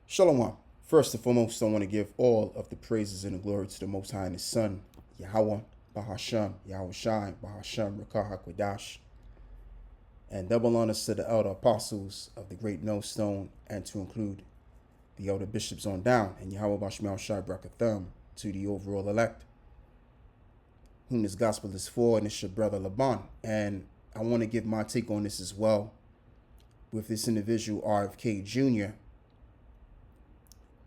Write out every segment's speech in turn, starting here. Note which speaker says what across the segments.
Speaker 1: Shalom. First and foremost, I want to give all of the praises and the glory to the Most High and His Son, Yahweh, Bahasham, Yahweh Shai, Bahasham, Rakah HaKodash, and double honors to the elder apostles of the great millstone, and to include the elder bishops on down, and Yahweh Bashmal Shai Brakatham to the overall elect, whom this gospel is for, and it's your brother Laban. And I want to give my take on this as well with this individual, RFK Jr.,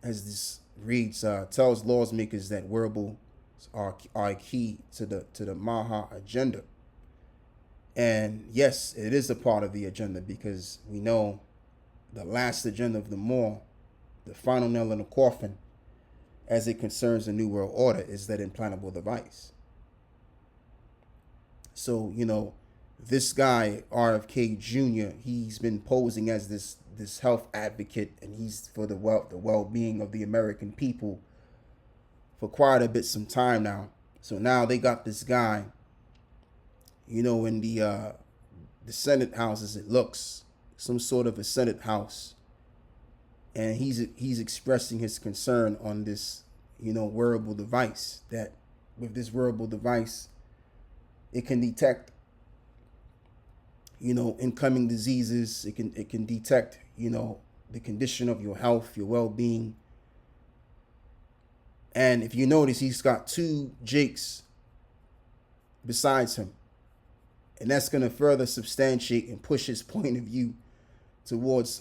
Speaker 1: as this reads, tells lawmakers that wearables are key to the Maha agenda. And yes, it is a part of the agenda because we know the last agenda of them all, the final nail in the coffin, as it concerns the New World Order, is that implantable device. So, this guy, RFK Jr., he's been posing as this health advocate, and he's for the well-being of the American people for quite a bit some time now. So now they got this guy, in the Senate House, as it looks, some sort of a Senate House, and he's expressing his concern on this, wearable device. That with this wearable device, it can detect, incoming diseases. It can detect, the condition of your health, your well-being. And if you notice, he's got two Jakes besides him. And that's going to further substantiate and push his point of view towards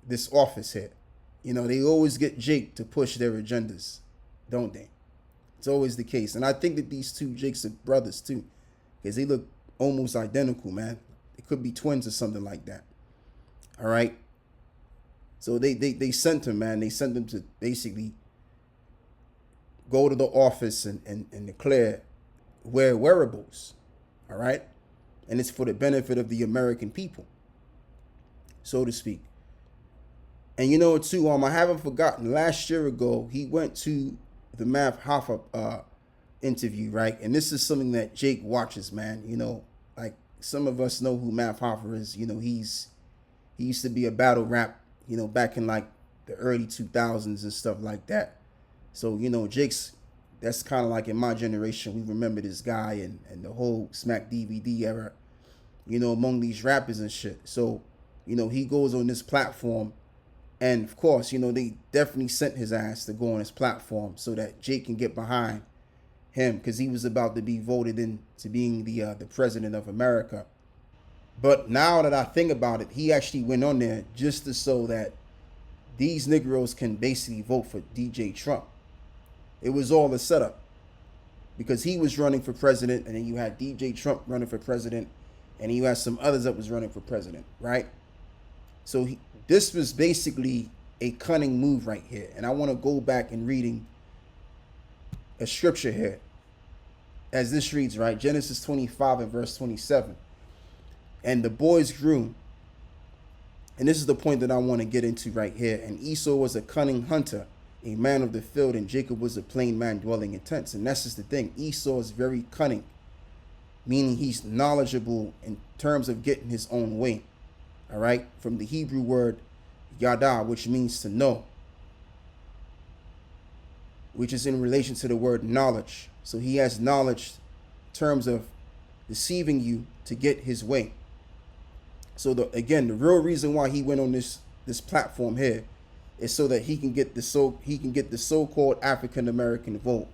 Speaker 1: this office here. They always get Jake to push their agendas, don't they? It's always the case. And I think that these two Jakes are brothers too, because they look almost identical, man. It could be twins or something like that. All right. So they sent him, man. They sent him to basically go to the office and declare wear wearables. All right. And it's for the benefit of the American people, so to speak. And too, I haven't forgotten, last year ago, he went to the Math Hoffa interview, right? And this is something that Jake watches, man. Like some of us know who Math Hoffa is. He used to be a battle rap, back in like the early 2000s and stuff like that. So, Jake's, that's kind of like in my generation, we remember this guy and the whole Smack DVD era, among these rappers and shit. So, he goes on this platform. And of course, they definitely sent his ass to go on his platform so that Jake can get behind him, because he was about to be voted into being the president of America. But now that I think about it, he actually went on there just to so that these Negroes can basically vote for DJ Trump. It was all a setup, because he was running for president, and then you had DJ Trump running for president, and you had some others that was running for president, right? So this was basically a cunning move right here. And I want to go back and reading a scripture here, as this reads, right? Genesis 25 and verse 27. And the boys grew. And this is the point that I want to get into right here. And Esau was a cunning hunter, a man of the field, and Jacob was a plain man dwelling in tents. And that's just the thing. Esau is very cunning, meaning he's knowledgeable in terms of getting his own way. All right, from the Hebrew word yada, which means to know, which is in relation to the word knowledge. So he has knowledge in terms of deceiving you to get his way. So the real reason why he went on this platform here is so that he can get the so-called African American vote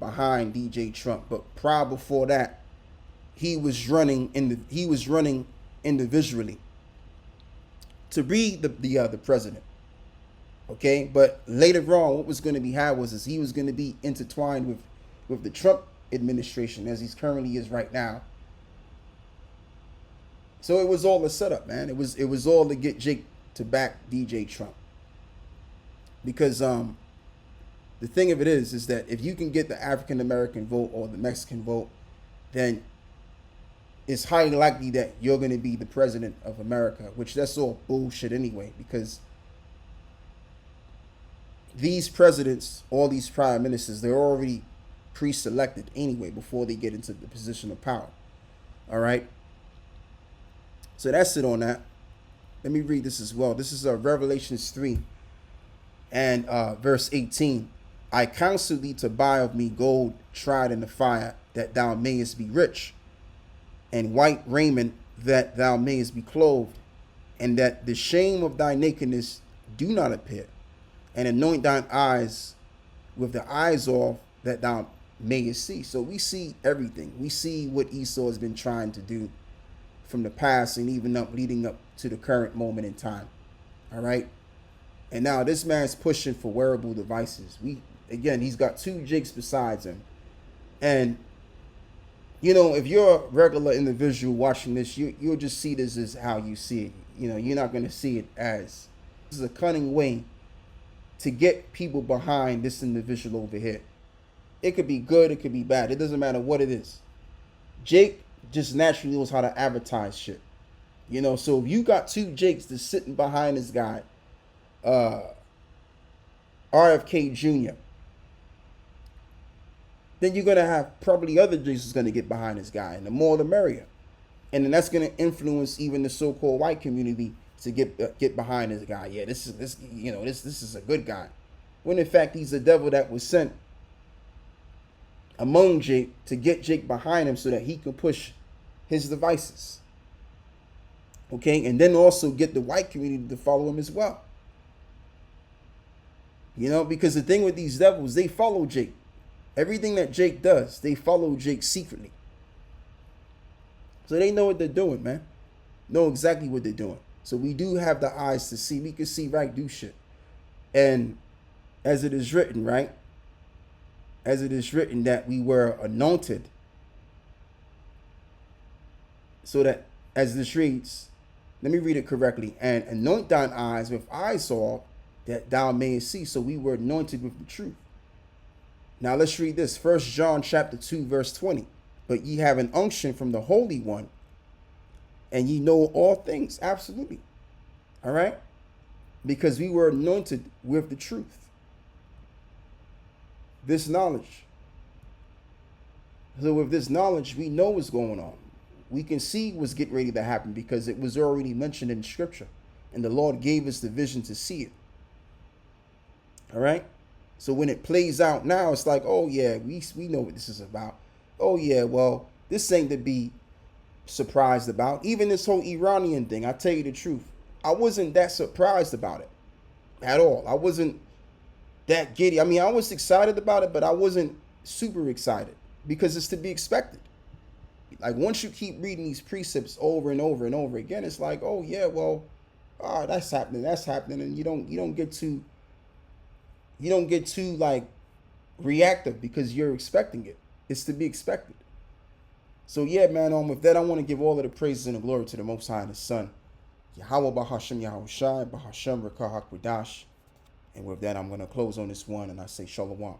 Speaker 1: behind DJ Trump. But prior before that, he was running individually to be the president. Okay, but later on, what was going to be had was he was going to be intertwined with the Trump administration, as he's currently is right now. So it was all a setup, man. It was all to get Jake to back DJ Trump, because the thing of it is that if you can get the African American vote or the Mexican vote, then it's highly likely that you're going to be the president of America, which that's all bullshit anyway, because these presidents, all these prime ministers, they're already pre-selected anyway before they get into the position of power. All right. So that's it on that. Let me read this as well. This is Revelations 3 And verse 18, I counsel thee to buy of me gold tried in the fire, that thou mayest be rich, and white raiment, that thou mayest be clothed, and that the shame of thy nakedness do not appear, and anoint thine eyes with the eyes off, that thou mayest see. So we see everything. We see what Esau has been trying to do from the past and even up leading up to the current moment in time. All right. And now this man's pushing for wearable devices. He's got two jigs besides him. And if you're a regular individual watching this, you'll just see this as how you see it. You're not going to see it as this is a cunning way to get people behind this individual over here. It could be good, it could be bad. It doesn't matter what it is. Jake just naturally knows how to advertise shit. So if you got two Jakes that's sitting behind this guy, RFK Jr., then you're going to have probably other Jakes that's going to get behind this guy. And the more the merrier. And then that's going to influence even the so-called white community to get behind this guy. Yeah, this is a good guy. When in fact, he's the devil that was sent among Jake to get Jake behind him so that he can push his devices. Okay, and then also get the white community to follow him as well. Because the thing with these devils, they follow Jake. Everything that Jake does, they follow Jake secretly. So they know what they're doing, man. Know exactly what they're doing. So we do have the eyes to see. We can see right do shit. And as it is written, right? As it is written that we were anointed. So that, as this reads, let me read it correctly. And anoint thine eyes with eyesalve, that thou mayest see. So we were anointed with the truth. Now let's read this. 1 John chapter 2, verse 20. But ye have an unction from the Holy One, and ye know all things. Absolutely. All right? Because we were anointed with the truth. This knowledge. So with this knowledge, we know what's going on. We can see what's getting ready to happen because it was already mentioned in Scripture. And the Lord gave us the vision to see it. All right? So when it plays out now, it's like, oh, yeah, we know what this is about. Oh, yeah, well, this ain't to be surprised about. Even this whole Iranian thing, I tell you the truth, I wasn't that surprised about it at all. I wasn't that giddy. I mean, I was excited about it, but I wasn't super excited because it's to be expected. Like once you keep reading these precepts over and over and over again, it's like, oh, yeah, well, that's happening. And you don't get too like reactive because you're expecting it. It's to be expected. So yeah, man, with that, I want to give all of the praises and the glory to the Most High and His Son, Yahweh Bahashem Yahushai, Bahashem Rakah HaKodash. And with that, I'm going to close on this one and I say Shalom.